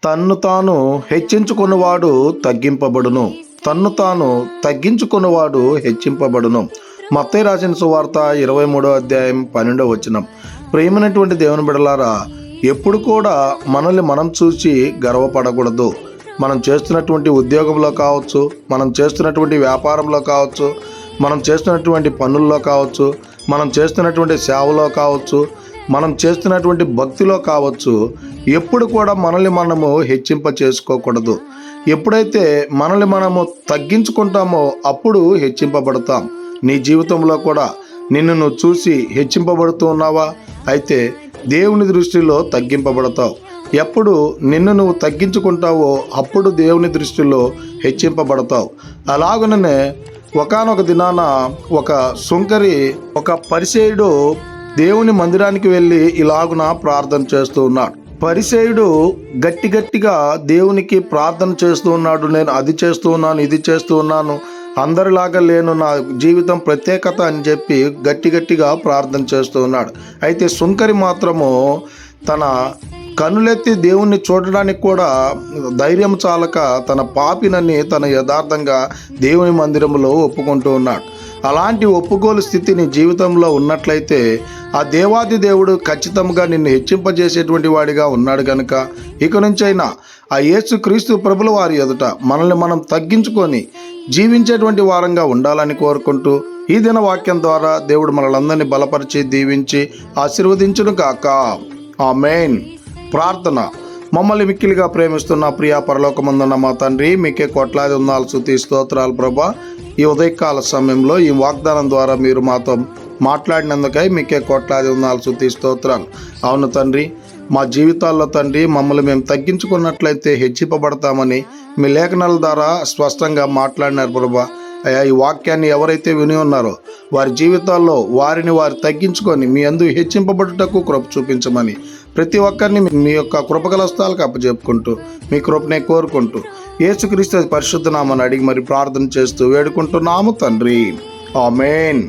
తన్ను తాను హెచ్చించుకున్నవాడు తగ్గింపబడును, తన్ను తాను తగ్గించుకున్నవాడు హెచ్చింపబడును. మత్తయి రాసిన సువార్త 23వ అధ్యాయం 12వ వచనం. ప్రియమైనటువంటి దేవుని బిడ్డలారా, ఎప్పుడు కూడా మనల్ని మనం చూసి గర్వపడకూడదు. మనం చేస్తున్నటువంటి ఉద్యోగంలో కావచ్చు, మనం చేస్తున్నటువంటి వ్యాపారంలో కావచ్చు, మనం చేస్తున్నటువంటి పనుల్లో కావచ్చు, మనం చేస్తున్నటువంటి సేవలో కావచ్చు, మనం చేస్తున్నటువంటి భక్తిలో కావచ్చు, ఎప్పుడు కూడా మనల్ని మనము హెచ్చింప చేసుకోకూడదు. ఎప్పుడైతే మనల్ని మనము తగ్గించుకుంటామో అప్పుడు హెచ్చింపబడతాం. నీ జీవితంలో కూడా నిన్ను నువ్వు చూసి హెచ్చింపబడుతూ ఉన్నావా? అయితే దేవుని దృష్టిలో తగ్గింపబడతావు. ఎప్పుడు నిన్ను నువ్వు తగ్గించుకుంటావో అప్పుడు దేవుని దృష్టిలో హెచ్చింపబడతావు. అలాగనే ఒకానొక దినాన ఒక సుంకరి, ఒక పరిసేయుడు దేవుని మందిరానికి వెళ్ళి ఇలాగున ప్రార్థన చేస్తూ ఉన్నాడు. పరిసేయుడు గట్టిగా దేవునికి ప్రార్థన చేస్తూ ఉన్నాడు. నేను అది చేస్తూ ఉన్నాను, ఇది చేస్తూ ఉన్నాను, అందరిలాగా లేను, నా జీవితం ప్రత్యేకత అని చెప్పి గట్టిగా ప్రార్థన చేస్తూ ఉన్నాడు. అయితే సుంకరి మాత్రము తన కనులెత్తి దేవుణ్ణి చూడడానికి కూడా ధైర్యం చాలక తన పాపినని తన యథార్థంగా దేవుని మందిరంలో ఒప్పుకుంటూ ఉన్నాడు. అలాంటి ఒప్పుకోలు స్థితి నీ జీవితంలో ఉన్నట్లయితే ఆ దేవాది దేవుడు ఖచ్చితంగా నిన్ను హెచ్చింపజేసేటువంటి వాడిగా ఉన్నాడు కనుక ఇక నుంచైనా ఆ యేసు క్రీస్తు ప్రభుల వారి ఎదుట మనల్ని మనం తగ్గించుకొని జీవించేటువంటి వారంగా ఉండాలని కోరుకుంటూ ఈ దిన వాక్యం ద్వారా దేవుడు మనలందరినీ బలపరిచి దీవించి ఆశీర్వదించును గాక. ఆమేన్. ప్రార్థన. మమ్మల్ని మిక్కిలిగా ప్రేమిస్తున్న ప్రియా పరలోకమందున్న మా తండ్రి, మీకే కోట్లాది వందనాలు, స్తుతి స్తోత్రాలు ప్రభా. ఈ ఉదయకాల సమయంలో ఈ వాగ్దానం ద్వారా మీరు మాతో మాట్లాడినందుకై మీకే కోట్లాది వందనాలు, స్తుతి స్తోత్రాలు. అవును తండ్రి, మా జీవితాల్లో తండ్రి మమ్మల్ని మేము తగ్గించుకున్నట్లయితే హెచ్చింపబడతామని మీ లేఖనాల ద్వారా స్పష్టంగా మాట్లాడినారు ప్రభా. అయ్యా, ఈ వాక్యాన్ని ఎవరైతే విని ఉన్నారో వారి జీవితాల్లో వారిని వారు తగ్గించుకొని మీ యందు హెచ్చింపబడుటకు కృప చూపించమని ప్రతి ఒక్కరిని మీ యొక్క కృపగలస్తాలకు అప్పచెప్పుకుంటూ మీ కృపనే కోరుకుంటూ యేసుక్రీస్తు పరిశుద్ధ నామని అడిగి మరి ప్రార్థన చేస్తూ వేడుకుంటున్నాము తండ్రి. ఆమేన్.